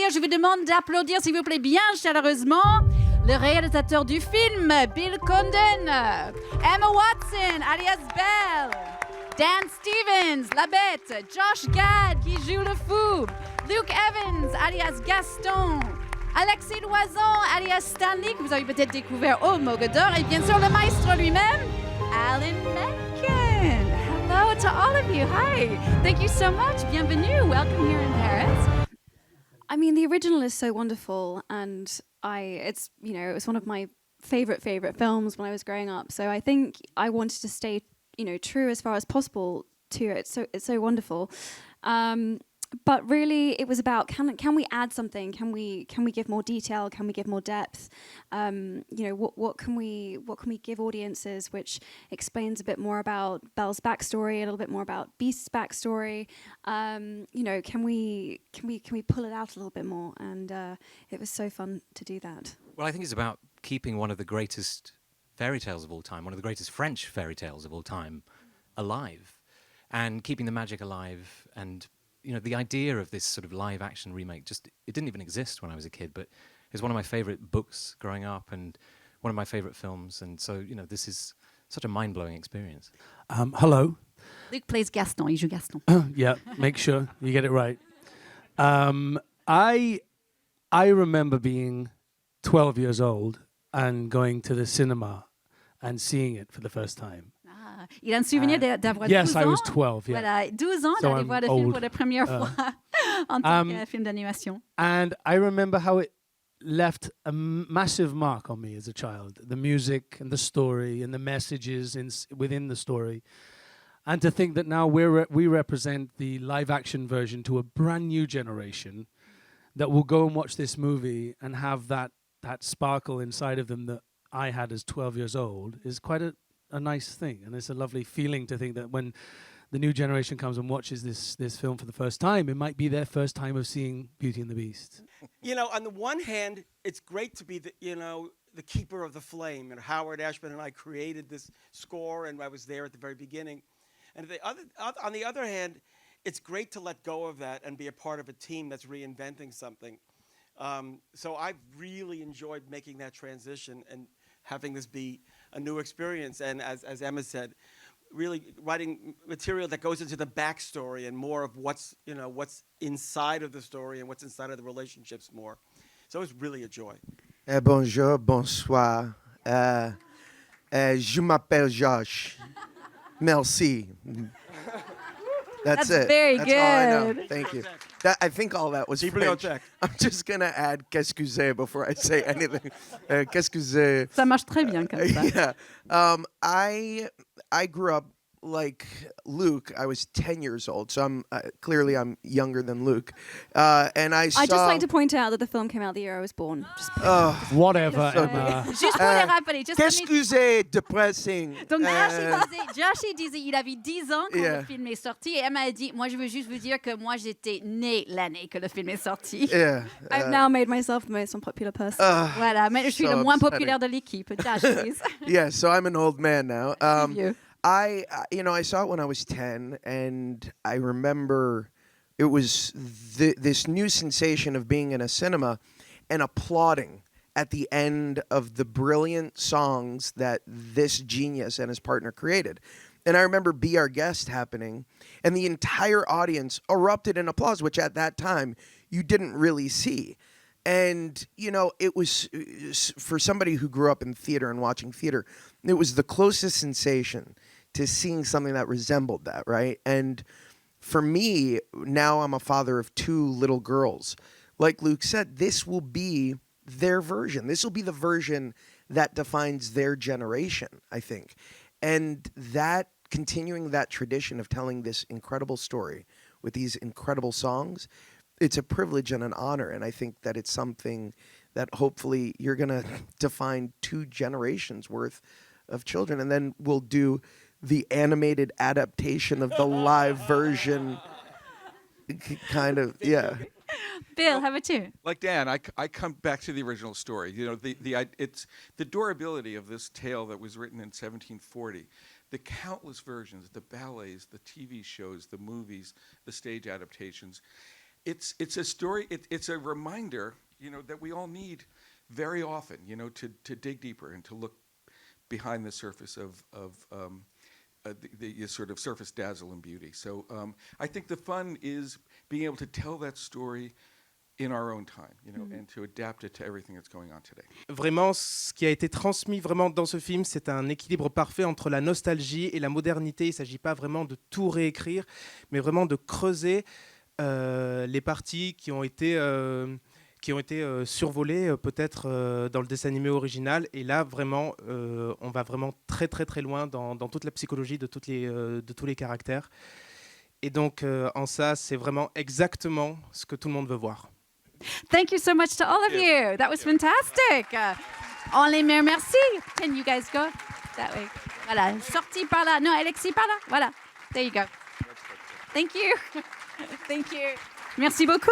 cas, je vous demande d'applaudir, s'il vous plaît, bien chaleureusement, le réalisateur du film, Bill Condon, Emma Watson, alias Belle, Dan Stevens, la bête, Josh Gad, qui joue le fou, Luke Evans, alias Gaston, Alexis Loison, alias Stanley, que vous avez peut-être découvert au Mogador, et bien sûr le maestro lui-même, Alan Menken. Hello to all of you. Hi. Thank you so much. Bienvenue. Welcome here in Paris. I mean, the original is so wonderful, and it's it was one of my favorite films when I was growing up. So I think I wanted to stay, true as far as possible to it. So it's so wonderful. But really, it was about can we add something? Can we give more detail? Can we give more depth? What can we give audiences which explains a bit more about Belle's backstory, a little bit more about Beast's backstory? Can we pull it out a little bit more? And it was so fun to do that. Well, I think it's about keeping one of the greatest fairy tales of all time, one of the greatest French fairy tales of all time, alive, and keeping the magic alive. And the idea of this sort of live action remake it didn't even exist when I was a kid, but it's one of my favorite books growing up and one of my favorite films. And so, this is such a mind-blowing experience. Hello. Luke plays Gaston. Il joue Gaston. Yeah, make sure you get it right. I remember being 12 years old and going to the cinema and seeing it for the first time. Il a un souvenir d'avoir 12 ans. Yes, I was 12, yeah. Voilà, 12 ans, d'aller voir le film pour la première fois en tant que film d'animation. And I remember how it left a massive mark on me as a child. The music and the story and the messages within the story. And to think that now we represent the live-action version to a brand new generation that will go and watch this movie and have that sparkle inside of them that I had as 12 years old is quite a nice thing, and it's a lovely feeling to think that when the new generation comes and watches this film for the first time, it might be their first time of seeing Beauty and the Beast. On the one hand, it's great to be the keeper of the flame. And Howard Ashman and I created this score, and I was there at the very beginning. And on the other hand, it's great to let go of that and be a part of a team that's reinventing something. So I've really enjoyed making that transition and having this be a new experience, and as Emma said, really writing material that goes into the backstory and more of what's inside of the story and what's inside of the relationships more. So it's really a joy. Bonjour, bonsoir. Je m'appelle Josh. Merci. That's it. Very That's good. all I know. Thank you. I think all that was French. Check. I'm just going to add qu'est-ce que c'est before I say anything. Qu'est-ce que c'est? Ça marche très bien comme ça. Yeah. I grew up like Luke. I was 10 years old, so I'm clearly I'm younger than Luke. And I just like to point out that the film came out the year I was born. Whatever, Emma. Juste pour les rappeler. Qu'est-ce que c'est depressing? Donc Josh disait il avait 10 ans quand le film est sorti, et Emma a dit moi je veux juste vous dire que moi j'étais née l'année que le film est sorti. Yeah. I've now made myself the most unpopular person. Voilà, mais je suis le moins populaire de l'équipe. Josh, please. Yeah, so I'm an old man now. You. I saw it when I was 10, and I remember it was this new sensation of being in a cinema and applauding at the end of the brilliant songs that this genius and his partner created. And I remember Be Our Guest happening, and the entire audience erupted in applause, which at that time you didn't really see. And, it was, for somebody who grew up in theater and watching theater, it was the closest sensation to seeing something that resembled that, right? And for me, now I'm a father of 2 little girls. Like Luke said, this will be their version. This will be the version that defines their generation, I think. And that, continuing that tradition of telling this incredible story with these incredible songs, it's a privilege and an honor. And I think that it's something that hopefully you're going to define 2 generations worth of children. And then we'll do the animated adaptation of the live version, kind of, yeah. Bill, how about you? Like Dan, I come back to the original story. It's the durability of this tale that was written in 1740. The countless versions, the ballets, the TV shows, the movies, the stage adaptations, it's a story. It's a reminder, that we all need very often, to dig deeper and to look behind the surface of the sort of surface dazzle and beauty. So I think the fun is being able to tell that story in our own time, and to adapt it to everything that's going on today. Vraiment, ce qui a été transmis vraiment dans ce film, c'est un équilibre parfait entre la nostalgie et la modernité. Il ne s'agit pas vraiment de tout réécrire, mais vraiment de creuser les parties qui ont été survolées peut-être dans le dessin animé original. Et là, vraiment, on va vraiment très très très loin dans toute la psychologie de tous les caractères. Et donc, en ça, c'est vraiment exactement ce que tout le monde veut voir. Thank you so much to all of you. That was fantastic. En les mains, merci. Can you guys go that way? Voilà, sorti par là. Non, Alexis, par là. Voilà. There you go. Thank you. Thank you. Merci beaucoup.